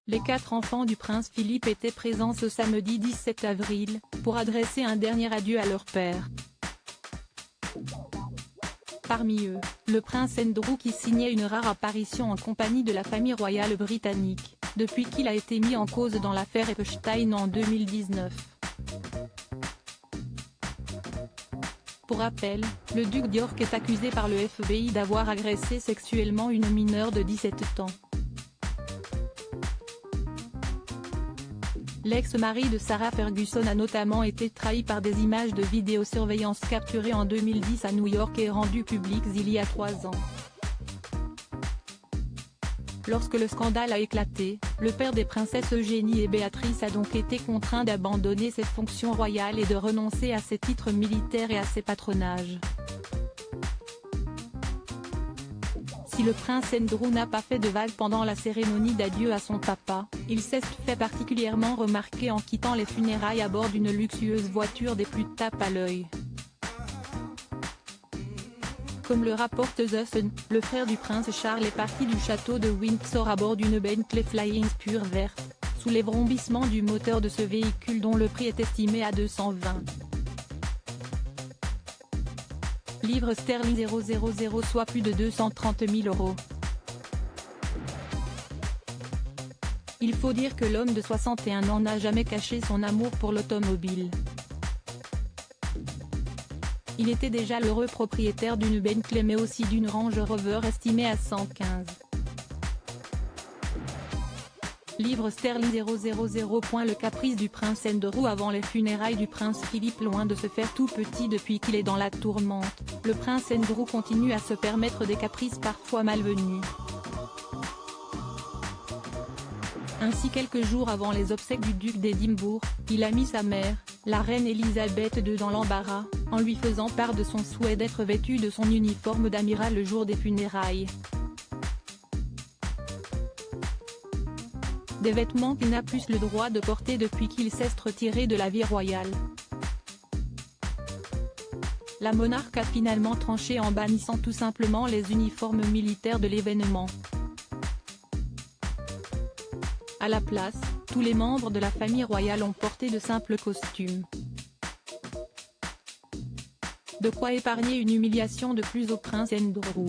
Les 4 enfants du prince Philippe étaient présents ce samedi 17 avril, pour adresser un dernier adieu à leur père. Parmi eux, le prince Andrew qui signait une rare apparition en compagnie de la famille royale britannique, depuis qu'il a été mis en cause dans l'affaire Epstein en 2019. Pour rappel, le duc d'York est accusé par le FBI d'avoir agressé sexuellement une mineure de 17 ans. L'ex-mari de Sarah Ferguson a notamment été trahi par des images de vidéosurveillance capturées en 2010 à New York et rendues publiques il y a 3 ans. Lorsque le scandale a éclaté, le père des princesses Eugénie et Béatrice a donc été contraint d'abandonner ses fonctions royales et de renoncer à ses titres militaires et à ses patronages. Si le prince Andrew n'a pas fait de vagues pendant la cérémonie d'adieu à son papa, il s'est fait particulièrement remarquer en quittant les funérailles à bord d'une luxueuse voiture des plus tape à l'œil. Comme le rapporte The Sun, le frère du prince Charles est parti du château de Windsor à bord d'une Bentley Flying Spur verte, sous les vrombissements du moteur de ce véhicule dont le prix est estimé à 220 livres sterling 000, soit plus de 230 000 €. Il faut dire que l'homme de 61 ans n'a jamais caché son amour pour l'automobile. Il était déjà l'heureux propriétaire d'une Bentley mais aussi d'une Range Rover estimée à 115 livres sterling 000. Le caprice du prince Andrew avant les funérailles du prince Philippe. Loin de se faire tout petit depuis qu'il est dans la tourmente, le prince Andrew continue à se permettre des caprices parfois malvenus. Ainsi, quelques jours avant les obsèques du duc d'Édimbourg, il a mis sa mère, la reine Elisabeth II, dans l'embarras, en lui faisant part de son souhait d'être vêtue de son uniforme d'amiral le jour des funérailles. Des vêtements qu'il n'a plus le droit de porter depuis qu'il s'est retiré de la vie royale. La monarque a finalement tranché en bannissant tout simplement les uniformes militaires de l'événement. À la place, tous les membres de la famille royale ont porté de simples costumes. De quoi épargner une humiliation de plus au prince Andrew.